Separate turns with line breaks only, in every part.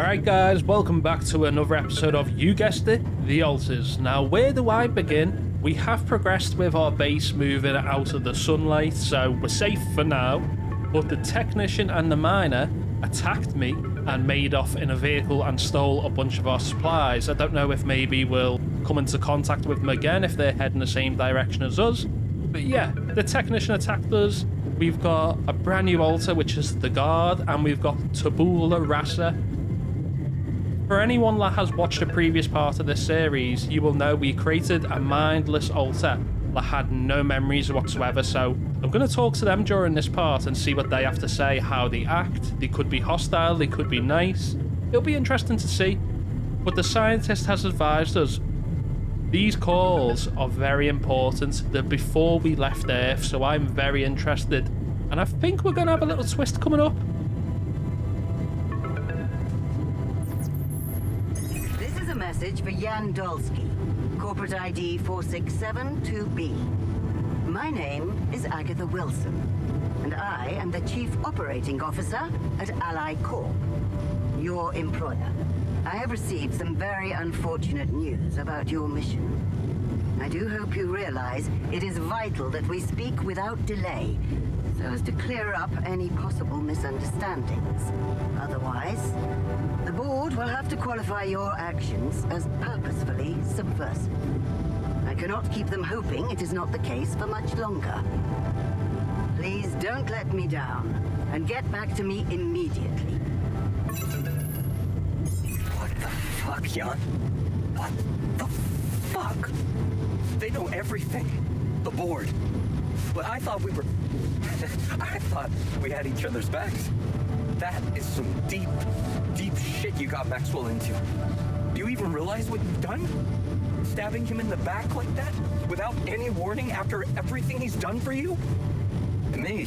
Alright guys, welcome back to another episode of, you guessed it, the Alters. Now where do I begin? We have progressed with our base moving out of the sunlight, so we're safe for now. But the technician and the miner attacked me and made off in a vehicle and stole a bunch of our supplies. I don't know if maybe we'll come into contact with them again if they're heading the same direction as us. But yeah, the technician attacked us. We've got a brand new altar, which is the guard, and we've got tabula rasa. For anyone that has watched a previous part of this series, you will know we created a mindless altar that had no memories whatsoever, so I'm going to talk to them during this part and see what they have to say, how they act. They could be hostile, they could be nice. It'll be interesting to see. But the scientist has advised us these calls are very important. They're before we left Earth, so I'm very interested. And I think we're going to have a little twist coming up.
This is a message for Jan Dolski, corporate ID 4672B. My name is Agatha Wilson, and I am the Chief Operating Officer at Ally Corp, your employer. I have received some very unfortunate news about your mission. I do hope you realize it is vital that we speak without delay, so as to clear up any possible misunderstandings. Otherwise, the board will have to qualify your actions as purposefully subversive. I cannot keep them hoping it is not the case for much longer. Please don't let me down, and get back to me immediately.
Fuck, Jan. What the fuck? They know everything. The board. But I thought we were... I thought we had each other's backs. That is some deep, deep shit you got Maxwell into. Do you even realize what you've done? Stabbing him in the back like that? Without any warning after everything he's done for you? And me?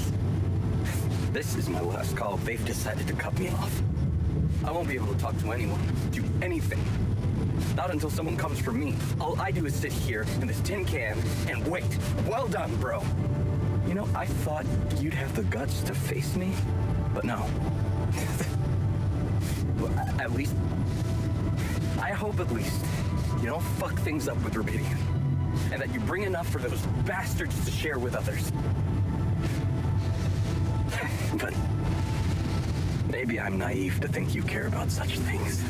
This is my last call. They've decided to cut me off. I won't be able to talk to anyone, do anything. Not until someone comes for me. All I do is sit here in this tin can and wait. Well done, bro. You know, I thought you'd have the guts to face me, but no. At least, I hope at least, you don't fuck things up with Rubidium. And that you bring enough for those bastards to share with others. But maybe I'm naive to think you care about such things.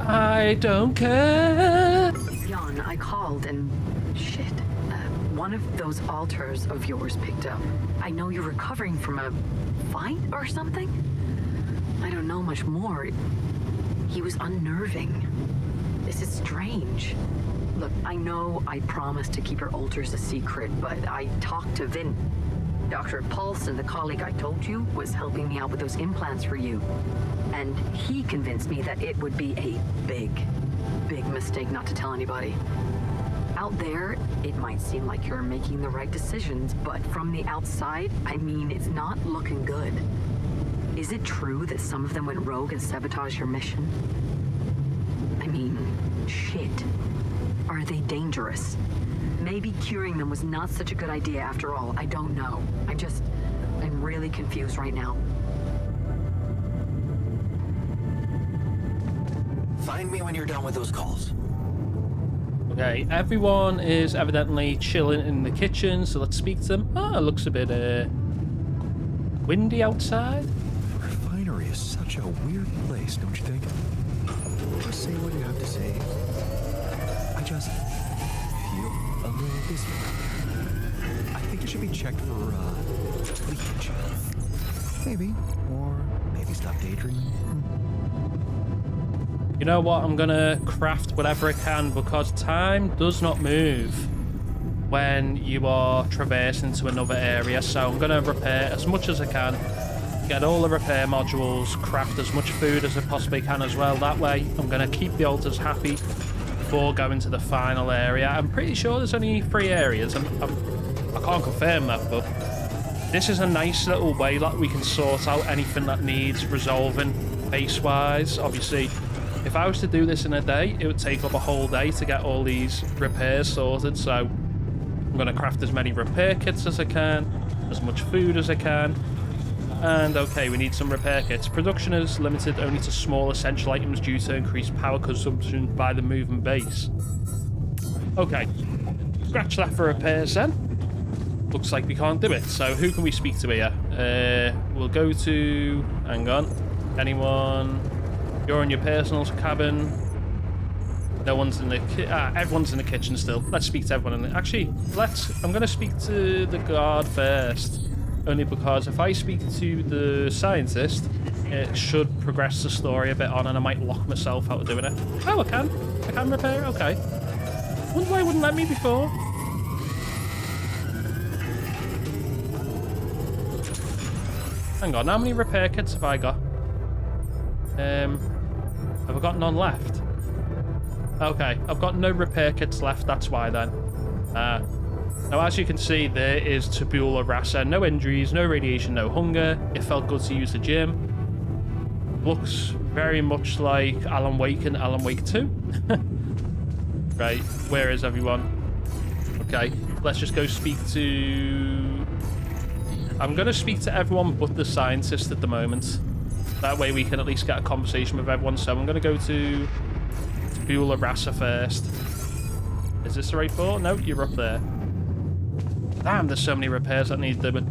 I don't care.
Jan, I called and shit. One of those alters of yours picked up. I know you're recovering from a fight or something? I don't know much more. He was unnerving. This is strange. Look, I know I promised to keep your alters a secret, but I talked to Vin. Dr. Paulson, the colleague I told you, was helping me out with those implants for you. And he convinced me that it would be a big mistake not to tell anybody. Out there, it might seem like you're making the right decisions, but from the outside, I mean, it's not looking good. Is it true that some of them went rogue and sabotaged your mission? I mean, shit. Are they dangerous? Maybe curing them was not such a good idea after all. I don't know. I'm really confused right now.
Find me when you're done with those calls.
Okay, everyone is evidently chilling in the kitchen, so let's speak to them. Oh, it looks a bit windy outside.
The refinery is such a weird place, don't you think? Just say what you have to say. I just feel a little dismal. I think it should be checked for leakage. Maybe, or maybe stop daydreaming.
You know what? I'm gonna craft whatever I can because time does not move when you are traversing to another area. So I'm gonna repair as much as I can, get all the repair modules, craft as much food as I possibly can as well. That way, I'm gonna keep the alters happy before going to the final area. I'm pretty sure there's only 3 areas. I can't confirm that, but this is a nice little way that we can sort out anything that needs resolving base-wise. Obviously, if I was to do this in a day, it would take up a whole day to get all these repairs sorted, so I'm going to craft as many repair kits as I can, as much food as I can, And okay, we need some repair kits. Production is limited only to small essential items due to increased power consumption by the moving base. Okay, scratch that for repairs then. Looks like we can't do it. So who can we speak to here? We'll go to... Hang on. Anyone? You're in your personal cabin. No one's in the everyone's in the kitchen still. Let's speak to everyone in the... Actually, I'm going to speak to the guard first. Only because if I speak to the scientist, it should progress the story a bit on and I might lock myself out of doing it. Oh, I can repair it? Okay. Wonder why it wouldn't let me before. Hang on, how many repair kits have I got? Have I got none left? Okay, I've got no repair kits left, that's why then. Now, as you can see, there is tabula rasa. No injuries, no radiation, no hunger. It felt good to use the gym. Looks very much like Alan Wake and Alan Wake 2. Right, where is everyone? Okay, let's just go speak to... I'm going to speak to everyone but the scientist at the moment. That way we can at least get a conversation with everyone. So I'm going to go to tabula rasa first. Is this the right floor? No, you're up there. Damn, there's so many repairs that need doing.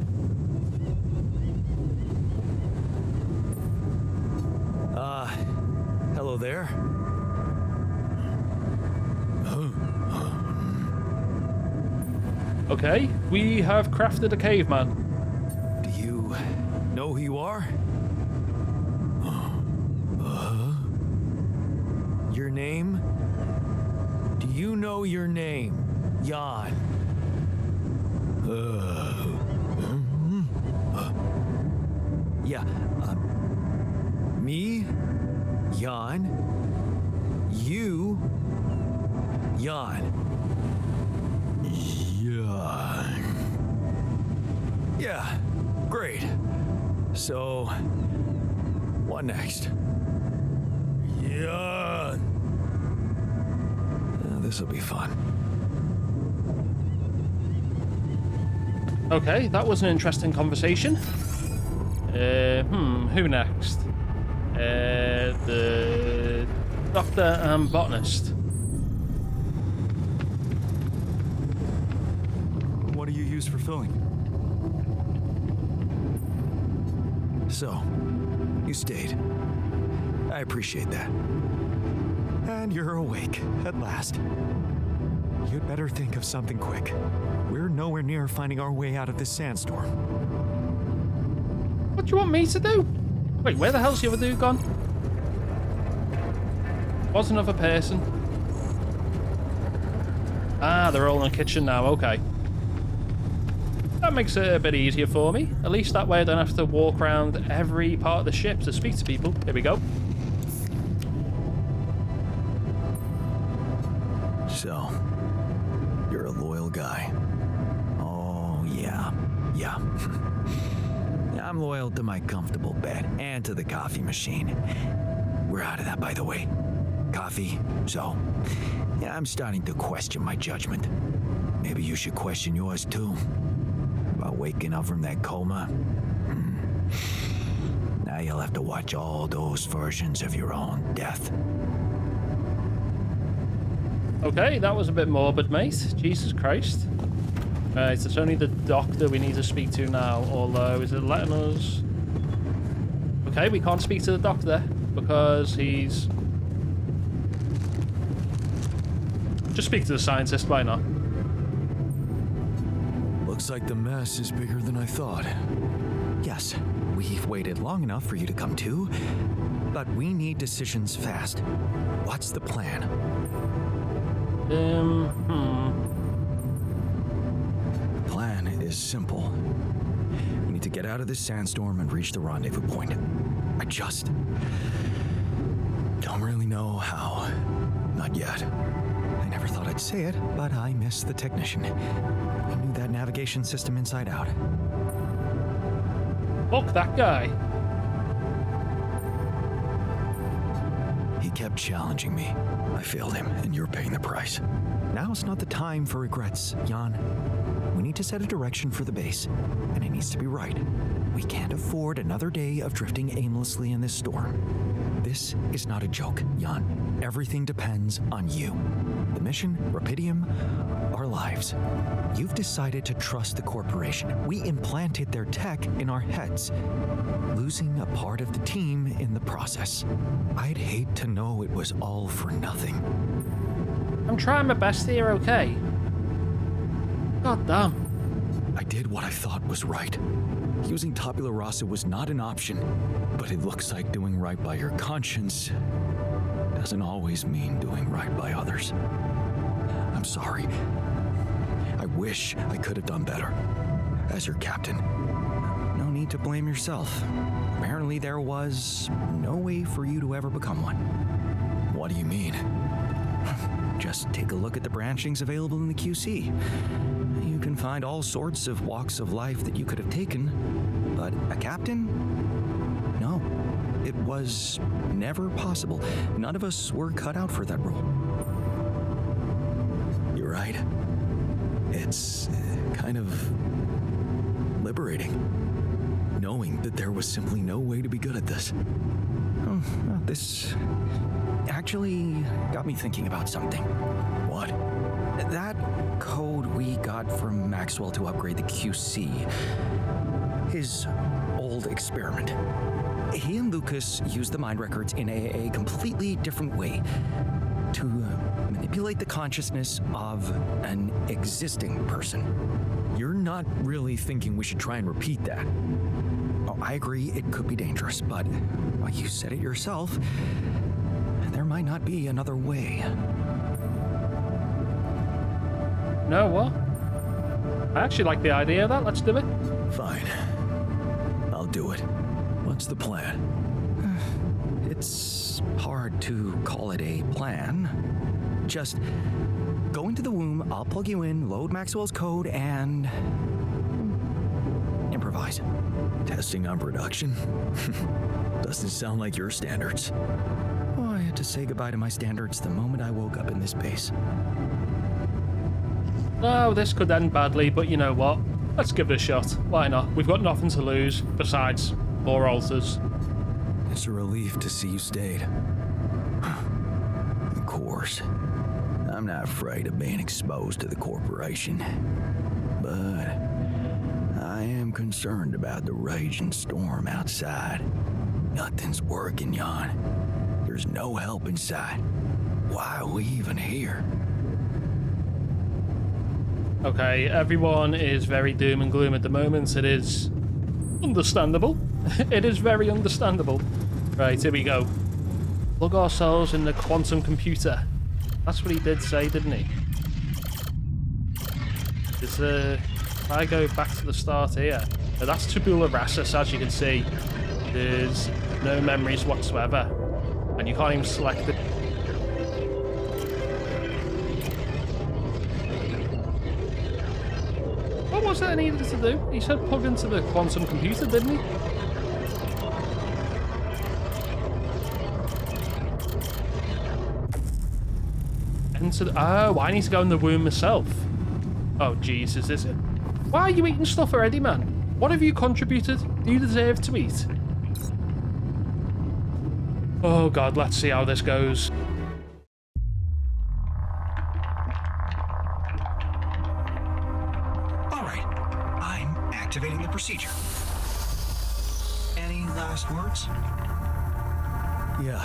Hello there.
Okay, we have crafted a caveman.
Do you know who you are? Your name? Do you know your name? Jan. Yeah, me, Jan, you, Jan. Yeah, great. So, what next? Jan. This'll be fun.
Okay, that was an interesting conversation. Who next? The doctor and botanist.
What do you use for filling? So, you stayed. I appreciate that. And you're awake, at last. You'd better think of something quick. We're nowhere near finding our way out of this sandstorm.
What do you want me to do? Wait, where the hell's the other dude gone? Was another person. Ah, they're all in the kitchen now, okay. That makes it a bit easier for me. At least that way I don't have to walk around every part of the ship to speak to people. Here we go.
So, you're a loyal guy. Oh, yeah. I'm loyal to my comfortable bed and to the coffee machine. We're out of that, by the way. Coffee, so... Yeah, I'm starting to question my judgment. Maybe you should question yours, too. About waking up from that coma. Now you'll have to watch all those versions of your own death.
Okay, that was a bit morbid, mate. Jesus Christ. Right, it's only the doctor we need to speak to now, although is it letting us... Okay, we can't speak to the doctor because he's... Just speak to the scientist, why not?
Looks like the mess is bigger than I thought. Yes, we've waited long enough for you to come to, but we need decisions fast. What's the plan? The plan is simple. We need to get out of this sandstorm and reach the rendezvous point. I just don't really know how. Not yet. I never thought I'd say it, but I miss the technician. He knew that navigation system inside out.
Fuck that guy.
He kept challenging me. I failed him, and you're paying the price. Now's not the time for regrets, Jan. We need to set a direction for the base, and it needs to be right. We can't afford another day of drifting aimlessly in this storm. This is not a joke, Jan. Everything depends on you. The mission, Rapidium, our lives. You've decided to trust the corporation. We implanted their tech in our heads, losing a part of the team in the process. I'd hate to know it was all for nothing.
I'm trying my best here, okay? God damn.
I did what I thought was right. Using tabula rasa was not an option, but it looks like doing right by your conscience doesn't always mean doing right by others. I'm sorry. I wish I could have done better. As your captain, no need to blame yourself. Apparently there was no way for you to ever become one. What do you mean? Just take a look at the branchings available in the QC. You can find all sorts of walks of life that you could have taken, but a captain? No, it was never possible. None of us were cut out for that role. You're right. It's kind of liberating, knowing that there was simply no way to be good at this. Oh, this actually got me thinking about something. What? That code we got from Maxwell to upgrade the QC. His old experiment. He and Lucas used the mind records in a completely different way to manipulate the consciousness of an existing person. You're not really thinking we should try and repeat that? Oh, I agree it could be dangerous, but well, you said it yourself. There might not be another way.
No, what? I actually like the idea of that. Let's do it.
Fine. I'll do it. What's the plan? It's hard to call it a plan. Just go into the womb, I'll plug you in, load Maxwell's code, and improvise. Testing on production? Doesn't sound like your standards. Oh, I had to say goodbye to my standards the moment I woke up in this base.
Oh, this could end badly, but you know what? Let's give it a shot. Why not? We've got nothing to lose, besides more alters.
It's a relief to see you stayed. Of course. I'm not afraid of being exposed to the corporation. But I am concerned about the raging storm outside. Nothing's working, Jan. There's no help in sight. Why are we even here?
Okay, everyone is very doom and gloom at the moment. It is understandable. It is very understandable. Right, here we go. Plug ourselves in the quantum computer. That's what he did say, didn't he? If I go back to the start here, that's tabula rasa, as you can see. There's no memories whatsoever. And you can't even select it. What was it I needed to do? He said plug into the quantum computer, didn't he? Oh, I need to go in the womb myself. Oh, Jesus, is it? Why are you eating stuff already, man? What have you contributed? Do you deserve to eat? Oh, God, let's see how this goes.
All right, I'm activating the procedure. Any last words? Yeah,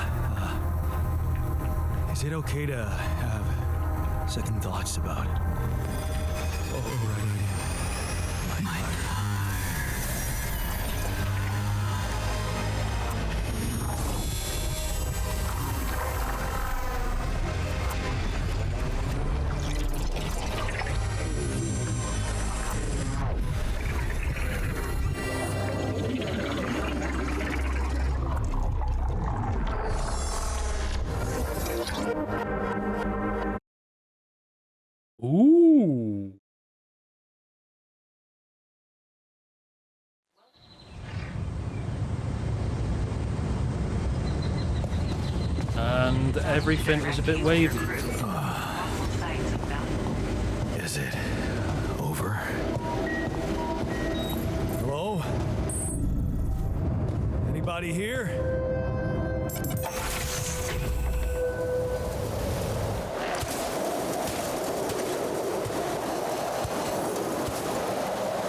is it okay to have second thoughts about it? Oh, right idea.
Ooh. And everything is a bit wavy.
Is it over? Hello? Anybody here?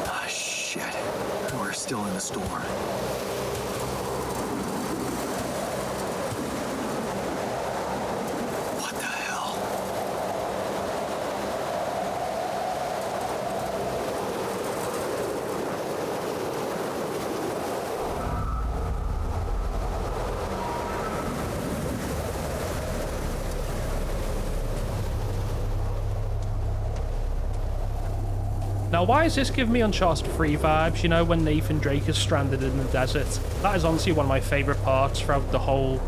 Ah, shit. We're still in the store. What the hell?
Now, why does this give me Uncharted 3 vibes? You know, when Nathan Drake is stranded in the desert. That is honestly one of my favourite parts throughout the whole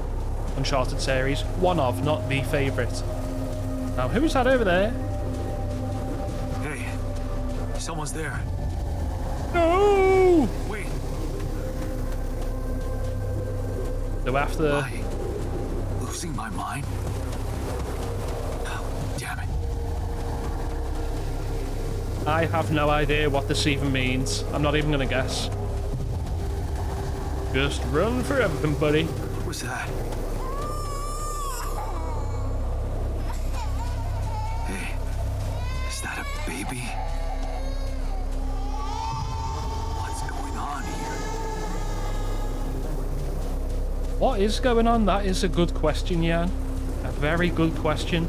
Uncharted series. One of, not the favourite. Now, who's that over there?
Hey, someone's there.
No!
Wait.
Do I have to...
Am I losing my mind? Oh, damn it.
I have no idea what this even means. I'm not even going to guess. Just run for everything, buddy.
What was that? Hey, is that a baby? What's going on here?
What is going on? That is a good question, Jan. A very good question.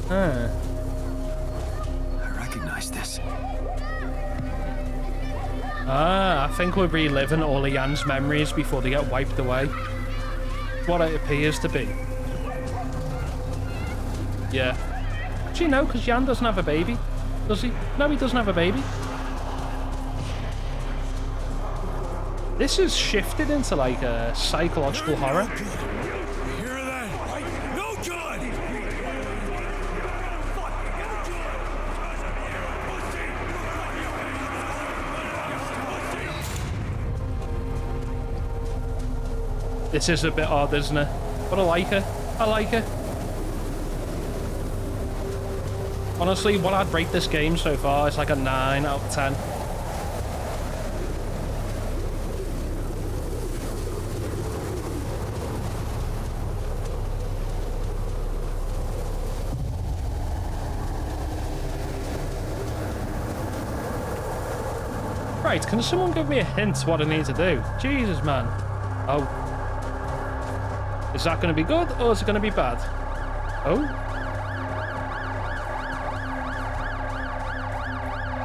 Huh.
I recognize this.
Ah, I think we're reliving all of Jan's memories before they get wiped away. What it appears to be. Yeah. Actually, no, because Jan doesn't have a baby. Does he? No, he doesn't have a baby. This is shifted into like a psychological horror.
Hear that? No good!
This is a bit odd, isn't it? But I like it. I like it. Honestly, what I'd rate this game so far is like a 9 out of 10. Right, can someone give me a hint what I need to do? Jesus, man. Oh. Is that going to be good, or is it going to be bad? Oh.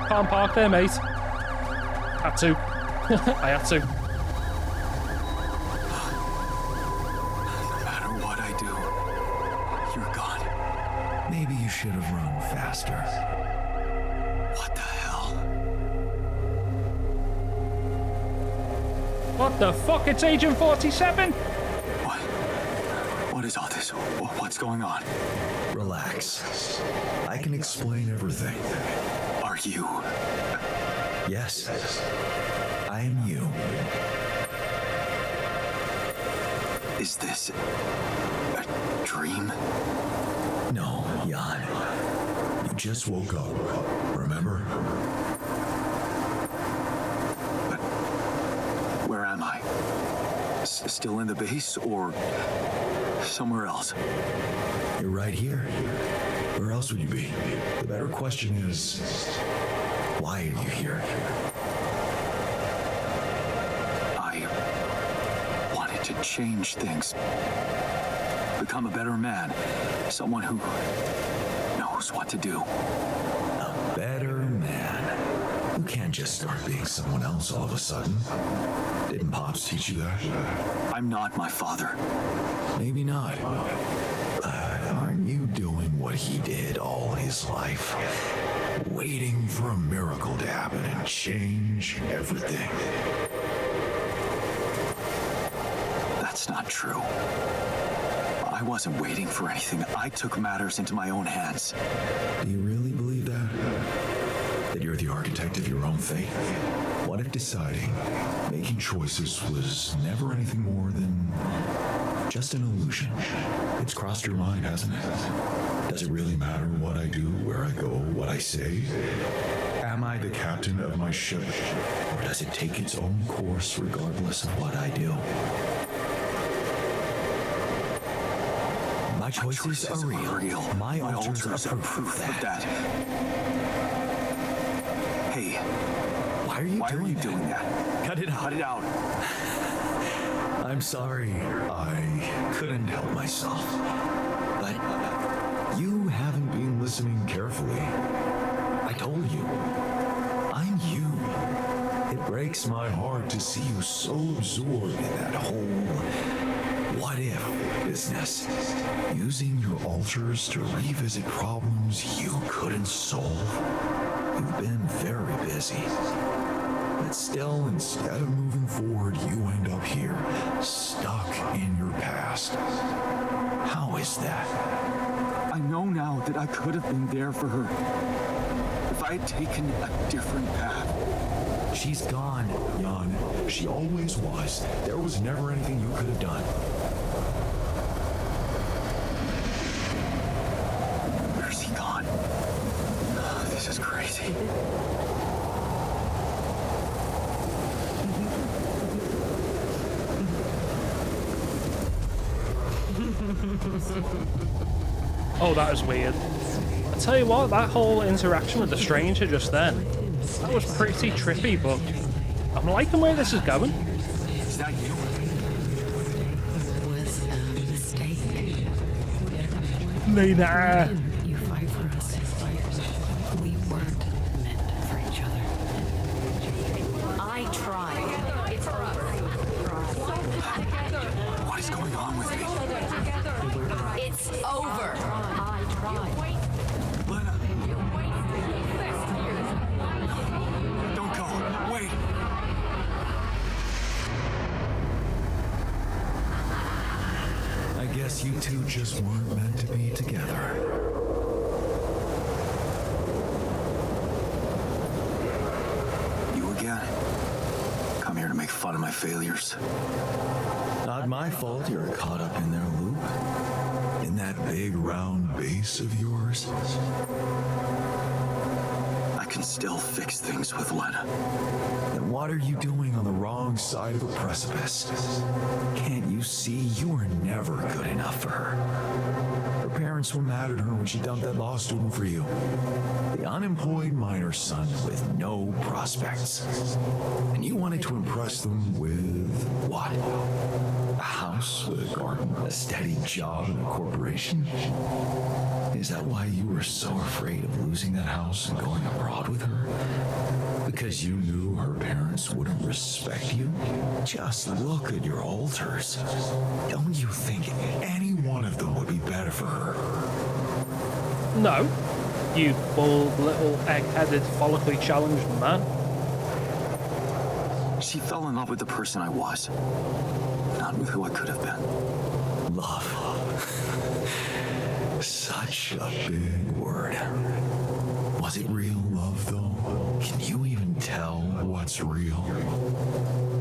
Can't park there, mate. Had to. I had to.
No matter what I do, you're gone. Maybe you should have run faster. What the hell?
What the fuck? It's Agent 47?
What is all this? What's going on? Relax. I can explain everything. Are you? Yes. I am you. Is this a dream? No, Jan. You just woke up, remember? But where am I? Still in the base or somewhere else? You're right here. Where else would you be? The better question is, why are you here? I wanted to change things. Become a better man. Someone who knows what to do. A better man. You can't just start being someone else all of a sudden. Didn't Pops teach you that? I'm not my father. Maybe not. But aren't you doing what he did all his life? Waiting for a miracle to happen and change everything. That's not true. I wasn't waiting for anything. I took matters into my own hands. Do you really believe that? That you're the architect of your own fate? What if deciding, making choices was never anything more than just an illusion? It's crossed your mind, hasn't it? Does it really matter what I do, where I go, what I say? Am I the captain of my ship, or does it take its own course regardless of what I do? My choices are real. My alters are proof of that. Hey, why are you doing that? Cut it out. I'm sorry. I couldn't help myself. But you haven't been listening carefully. I told you. I'm you. It breaks my heart to see you so absorbed in that whole what if business. Using your alters to revisit problems you couldn't solve. You've been very busy. But still, instead of moving forward, you end up here, stuck in your past. How is that?
I know now that I could have been there for her if I had taken a different path.
She's gone, Jan. She always was. There was never anything you could have done.
Where's he gone? Oh, this is crazy.
Oh, that is weird. I tell you what, that whole interaction with the stranger just then, that was pretty trippy, but I'm liking where this is going.
Is that you?
Was a mistake.
Lena.
You fight for us. We weren't meant for each other. I tried. It's over.
What is going on with me?
It's over. I tried.
Lena. Don't go. Wait.
I guess you two just weren't meant to be together.
You again? Come here to make fun of my failures.
Not my fault you're caught up in their loop. In that big round base of yours.
I can still fix things with Lena.
Then what are you doing on the wrong side of a precipice? Can't you see you were never good enough for her? Her parents were mad at her when she dumped that law student for you. The unemployed miner son with no prospects. And you wanted to impress them with what? A house with a garden, a steady job in a corporation? Is that why you were so afraid of losing that house and going abroad with her? Because you knew her parents wouldn't respect you? Just look at your alters. Don't you think any one of them would be better for her?
No. You bold little egg-headed follically challenged man.
She fell in love with the person I was, not with who I could have been.
Love. Such a big word. Was it real love, though? Can you even tell what's real?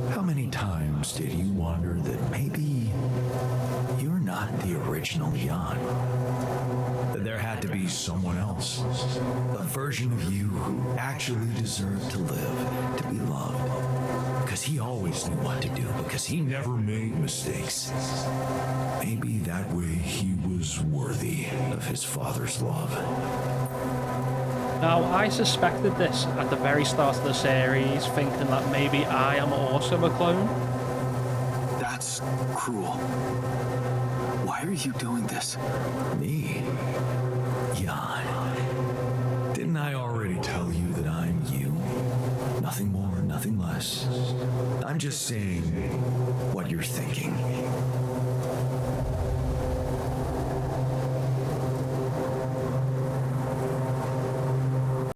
How many times did you wonder that maybe you're not the original Jan? That there had to be someone else, a version of you who actually deserved to live, to be loved. Because he always knew what to do, because he never made mistakes. Maybe that way he was worthy of his father's love.
Now, I suspected this at the very start of the series, thinking that maybe I am also a clone.
That's cruel. Why are you doing this?
Me? Jan. Didn't I already tell you that I'm you? Nothing more, nothing less. I'm just saying what you're thinking.